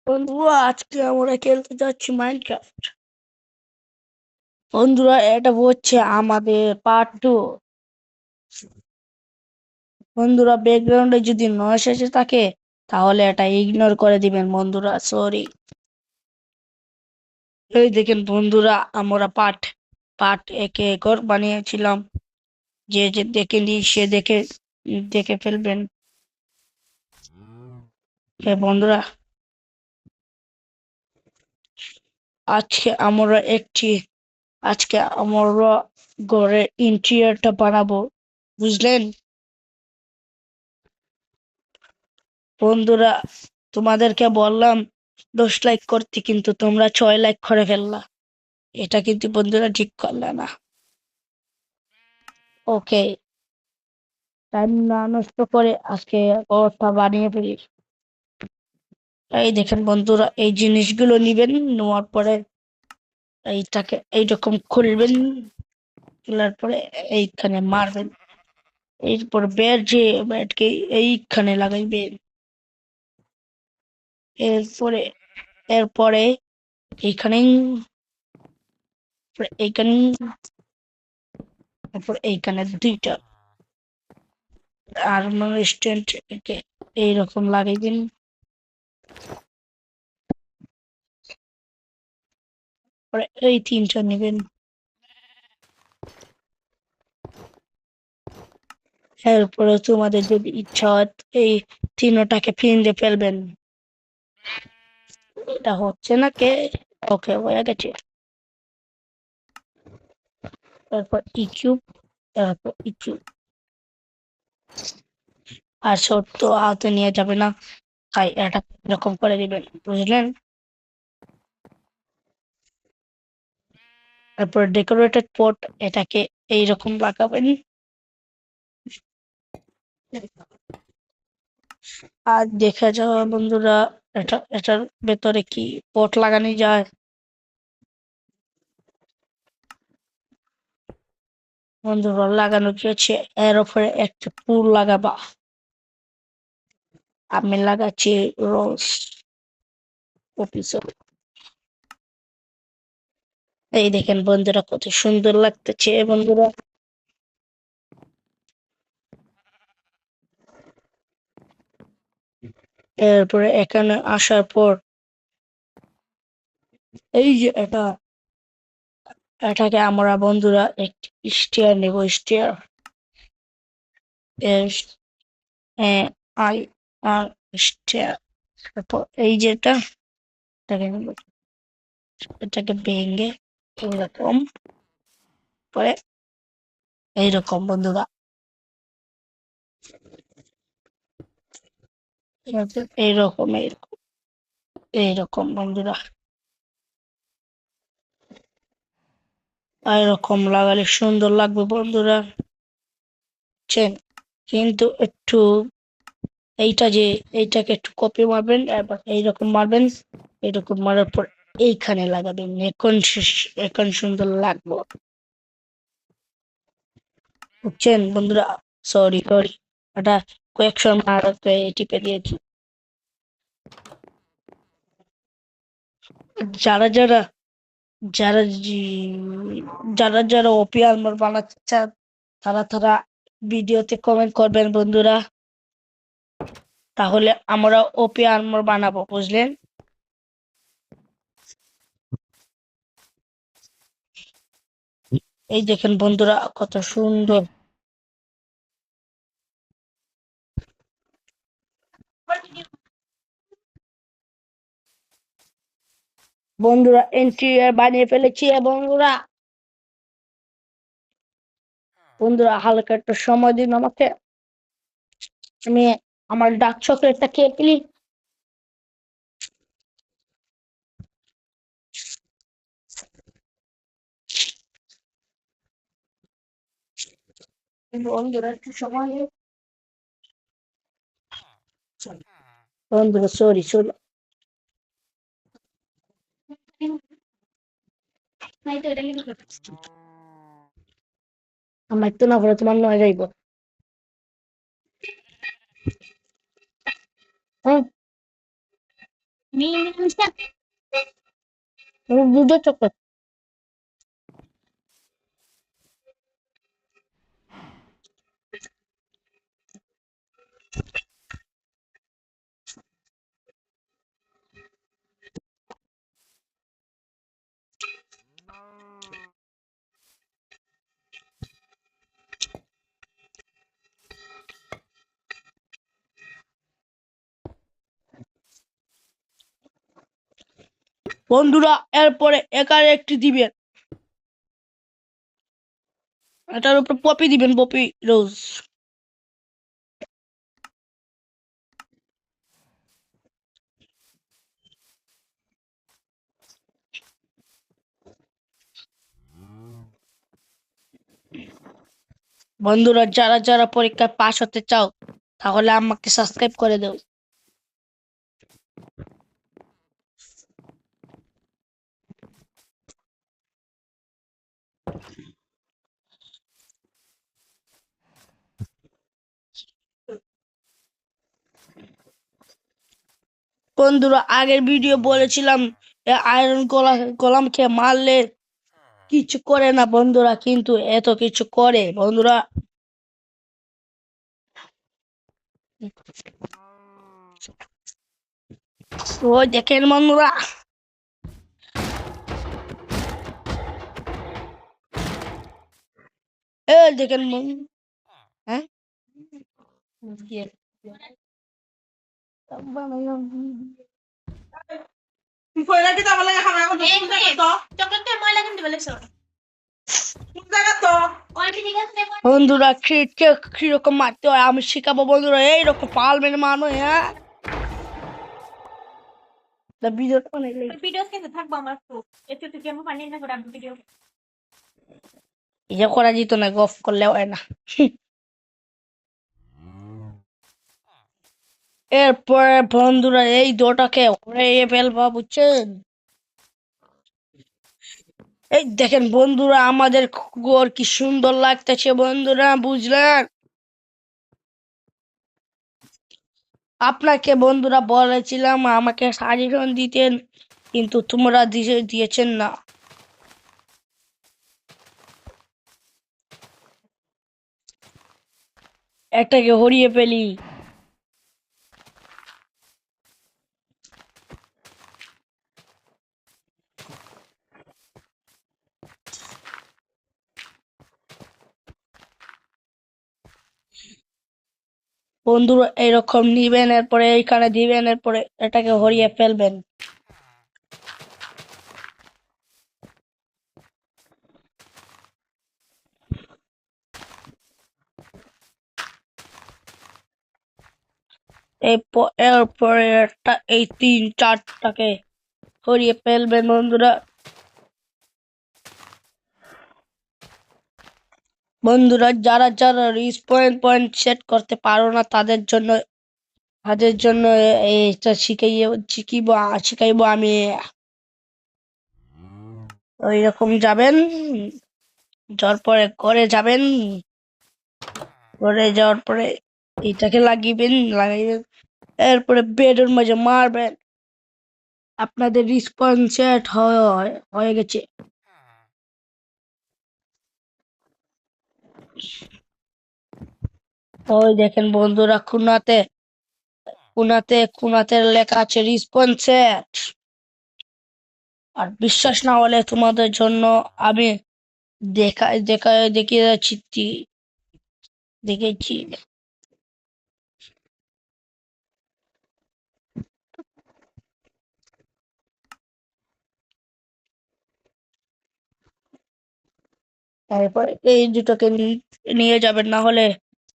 বন্ধুরা আজকে আমরা খেলতে যাচ্ছি মাইনক্রাফট। বন্ধুরা এটা হচ্ছে আমাদের পার্ট 2। বন্ধুরা ব্যাকগ্রাউন্ডে যদি নয়েজ এসে থাকে তাহলে এটা ইগনোর করে দিবেন বন্ধুরা, সরি। এই দেখেন বন্ধুরা, আমরা পার্ট পার্ট একে ঘর বানিয়েছিলাম। যে যে দেখেনি সে দেখে দেখে ফেলবেন। হ্যাঁ বন্ধুরা, আজকে আমরা একটি আজকে আমরা ঘরের ইন্টেরিয়রটা বানাবো, বুঝলেন বন্ধুরা? তোমাদেরকে বললাম 10 লাইক করতে, কিন্তু তোমরা 6 লাইক করে ফেললা। এটা কিন্তু বন্ধুরা ঠিক করলে না। ওকে, টাইম না নষ্ট করে আজকে ঘরটা বানিয়ে ফেলি। এই দেখেন বন্ধুরা, এই জিনিসগুলো নিবেন, নেওয়ার পরে এইটাকে এইরকম খুলবেন, খোলার পরে এইখানে মারবেন। এরপর যে ব্যাটকে এইখানে লাগাইবেন। এরপরে এরপরে এইখানে, এইখানে, তারপর এইখানে দুইটা আর স্ট্যান্ড এইরকম লাগাই দিন। পরে এই তিনটা নেবেন। এরপরে তোমাদের যদি ইচ্ছা হয় এই তিনটাকে ফিন্দে ফেলবেন। এটা হচ্ছে না কে? ওকে, হয়ে গেছে। তারপর কিউব, তারপর কিউব। আর শর্ত হাতে নিয়ে যাবে না, তাই এটা এরকম করে দিবেন, বুঝলেন? তারপর ডেকোরেটেড পট, এটাকে এইরকম লাগাবেন। আর দেখা যাওয়া বন্ধুরা, এটার ভেতরে কি পট লাগানো যায়? বন্ধুরা লাগানো গিয়েছে। এর উপরে একটা ফুল লাগাবা। আমি লাগাচ্ছি রোজ অফিসে। এই দেখেন বন্ধুরা, কত সুন্দর লাগতেছে বন্ধুরা। এরপরে এখানে আসার পর এই যে এটাকে আমরা বন্ধুরা একটি স্টেয়ার নেব, স্টেয়ার। I R stair. তারপর এই যেটা, এটাকে নেব, এটাকে ভেঙে এইরকম করে, এইরকম বন্ধুরা, এইরকম এইরকম এইরকম বন্ধুরা, এরকম লাগালে সুন্দর লাগবে বন্ধুরা, বুঝছেন? কিন্তু একটু এইটাকে একটু কপি মারবেন, এবার এইরকম মারবেন, এইরকম মারার পর এইখানে লাগাবেন। এখন সুন্দর লাগবে, বুঝছেন বন্ধুরা? সরি সরি, এটা কয়েকশো মারাতে টিপে দিয়েছি। যারা যারা যারা যারা যারা ওপি আর্মার বানাতে চান তারা তারা ভিডিওতে কমেন্ট করবেন বন্ধুরা, তাহলে আমরা ওপি আর্মার বানাবো, বুঝলেন? এই দেখেন বন্ধুরা, কত সুন্দর। বন্ধুরা ইন্টেরিয়র বানিয়ে ফেলেছি বন্ধুরা। বন্ধুরা হালকা একটু সময় দিন আমাকে, আমি আমার ডার্ক চকলেটটা খেয়ে ফেলি। বন্ধুরা একটু সময় দিন। বন্ধুরা সরি সরি, আমার তো না করে তোমার নয় যাইব। হ্যাঁ, দুধের চকলেট। বন্ধুরা এরপরে একারে একটি দিবেন, এটার উপর পপি দিবেন, পপি রোজ। বন্ধুরা যারা যারা পরীক্ষায় পাশ হতে চাও তাহলে আমাকে সাবস্ক্রাইব করে দাও। বন্ধুরা আগের ভিডিও বলেছিলাম আয়রন গোলামকে মারলে কিছু করে না বন্ধুরা, কিন্তু এত কিছু করে বন্ধুরা। ওই দেখেন বন্ধুরা, এই দেখেন হ্যাঁ বন্ধুরা কিরকম মারতে হয় আমি শিখাবো বন্ধুরা, এইরকম পাল মেরে মারবো। হ্যাঁ ভিডিওটা ইয়ে করা যেত না, গফ করলে হয় না। এরপরে বন্ধুরা এই দুটাকে উড়িয়ে ফেলবো বুঝছেন। এই দেখেন বন্ধুরা আমাদের ঘর কি সুন্দর লাগতেছে বন্ধুরা, বুঝলেন? আপনাকে বন্ধুরা বলেছিলাম আমাকে সাজেশন দিতেন, কিন্তু তোমরা দিয়েছেন না। একটাকে হরিয়ে ফেলি। বন্ধুরা এইরকম নিবেন, এরপরে এইখানে দিবেন, এরপরে এটাকে হরিয়ে ফেলবেন। এরপরে এই 3-4টাকে হরিয়ে ফেলবেন বন্ধুরা। বন্ধুরা যারা যারা পয়েন্ট সেট করতে পারো না তাদের জন্য এইটা শিখাইবো আমি। ওই রকম যাবেন, যাওয়ার পরে ঘরে যাবেন, ঘরে যাওয়ার পরে এটাকে লাগাইবেন, এরপরে বেডের মাঝে মারবেন। আপনাদের রিসপন্স সেট হয়ে গেছে। ওই দেখেন বন্ধুরা কোনাতে লেখা আছে রিসপন্স সেট। আর বিশ্বাস না হলে তোমাদের জন্য আমি দেখিয়ে যাচ্ছি, দেখেছি। তারপর এই দুটোকে নিয়ে যাবেন, না হলে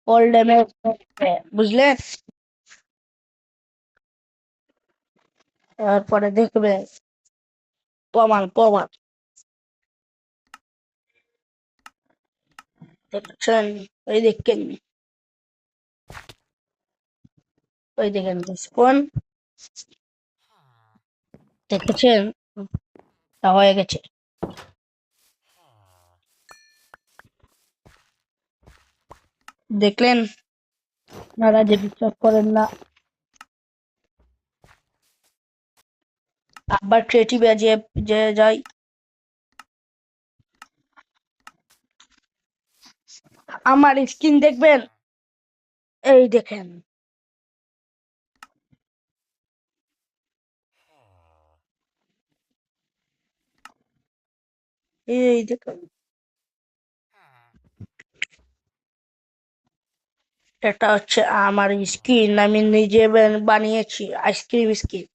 অল ড্যামেজ, বুঝলেন? তারপরে দেখবে প্রমাণ প্রমাণ দেখছেন, ওই দেখেন, ওই দেখেন কোন দেখেছেন, তা হয়ে গেছে। দেখলেন? আপনারা যে বিশ্বাস করেন না। আবার ক্রিয়েটিভে যে যে যাই, আমার স্কিন দেখবেন, এই দেখেন, এই দেখেন, এটা হচ্ছে আমার স্কিন, আমি নিজে বানিয়েছি আইসক্রিম স্কিন।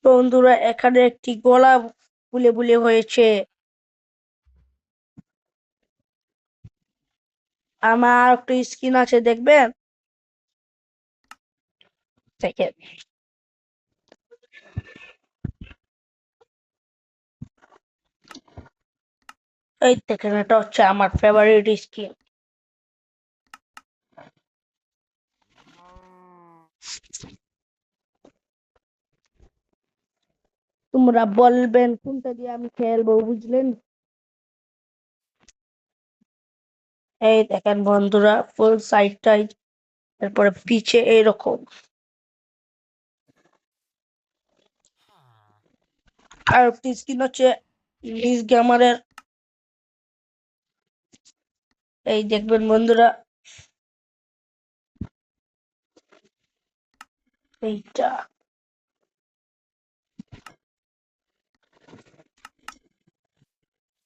বন্ধুরা এখানে একটি গলা বুলে বুলে হয়েছে, আমার একটা স্কিন আছে দেখবেন, দেখেন, এই দেখেন, এটা হচ্ছে আমার ফেভারিট স্কিন। তোমরা বলবেন কোনটা দিয়ে আমি খেলবো, বুঝলেন? এই দেখেন বন্ধুরা, ফুল সাইডটাই, তারপরে পিছে এইরকম, আর একটি স্কিন হচ্ছে নিজ গ্যামারের, এই দেখবেন বন্ধুরা, এইটা,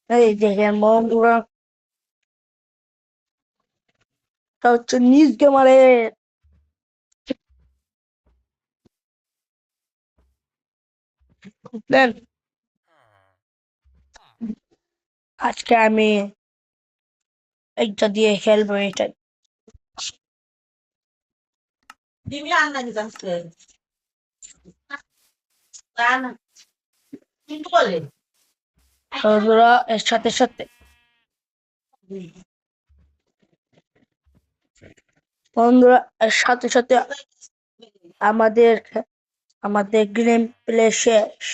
এই দেখেন বন্ধুরা, এটা হচ্ছে নিজ গ্যামারের, বুঝলেন? আজকে আমি এইটা দিয়ে খেলবো, এটাই। বন্ধুরা এর সাথে সাথে, বন্ধুরা এর সাথে সাথে আমাদের আমাদের গেম প্লে শেষ।